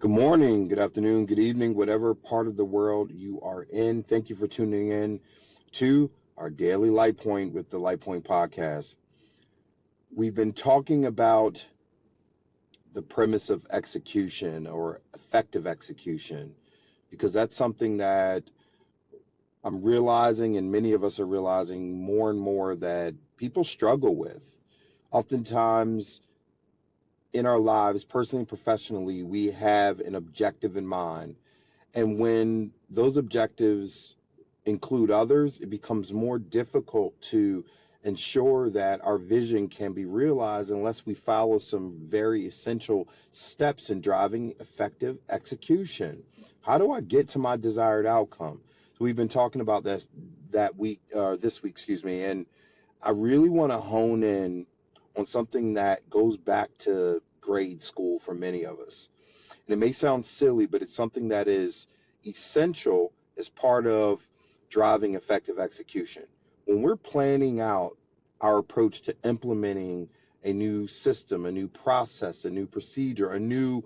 Good morning, good afternoon, good evening, whatever part of the world you are in. Thank you for tuning in to our daily LightPoint with the LightPoint podcast. We've been talking about the premise of execution or effective execution because that's something that I'm realizing, and many of us are realizing more and more, that people struggle with. Oftentimes, in our lives, personally and professionally, we have an objective in mind. And when those objectives include others, it becomes more difficult to ensure that our vision can be realized unless we follow some very essential steps in driving effective execution. How do I get to my desired outcome? So we've been talking about this this week, and I really want to hone in on something that goes back to grade school for many of us. And it may sound silly, but it's something that is essential as part of driving effective execution. When we're planning out our approach to implementing a new system, a new process, a new procedure, a new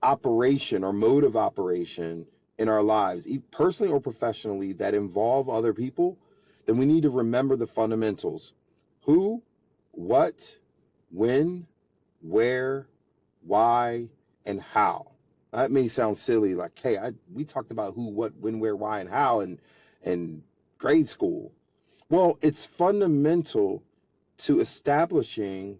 operation or mode of operation in our lives, personally or professionally, that involve other people, then we need to remember the fundamentals: who, what, when, where, why, and how. That may sound silly, like, hey, we talked about who, what, when, where, why, and how in grade school. Well, it's fundamental to establishing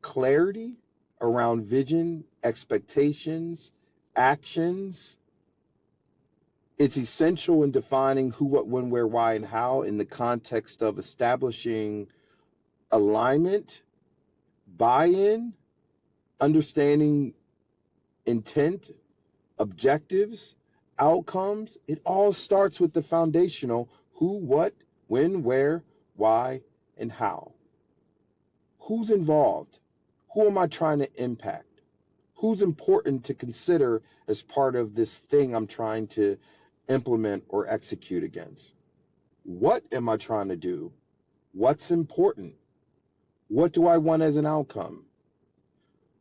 clarity around vision, expectations, actions. It's essential in defining who, what, when, where, why, and how in the context of establishing alignment, buy-in, understanding intent, objectives, outcomes. It all starts with the foundational who, what, when, where, why, and how. Who's involved? Who am I trying to impact? Who's important to consider as part of this thing I'm trying to implement or execute against? What am I trying to do? What's important? What do I want as an outcome?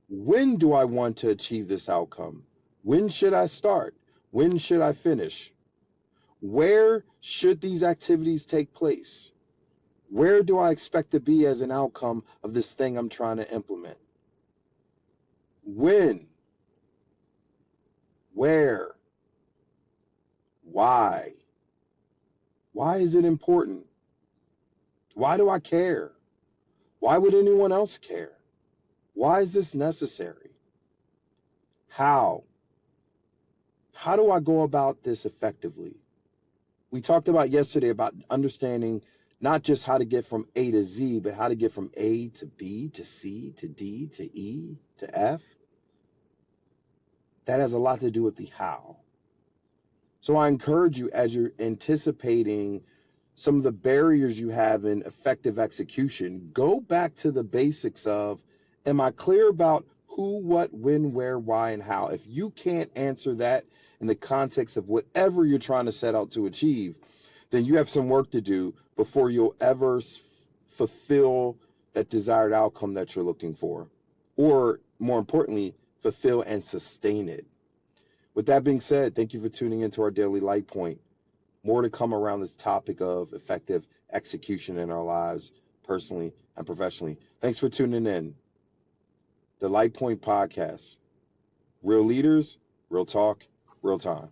When do I want to achieve this outcome? When should I start? When should I finish? Where should these activities take place? Where do I expect to be as an outcome of this thing I'm trying to implement? When? Where? Why? Why is it important? Why do I care? Why would anyone else care? Why is this necessary? How? How do I go about this effectively? We talked about yesterday about understanding not just how to get from A to Z, but how to get from A to B to C to D to E to F. That has a lot to do with the how. So I encourage you, as you're anticipating some of the barriers you have in effective execution, go back to the basics of, am I clear about who, what, when, where, why, and how? If you can't answer that in the context of whatever you're trying to set out to achieve, then you have some work to do before you'll ever fulfill that desired outcome that you're looking for, or more importantly, fulfill and sustain it. With that being said, thank you for tuning into our daily Light Point. More to come around this topic of effective execution in our lives, personally and professionally. Thanks for tuning in. The LightPoint Podcast. Real leaders, real talk, real time.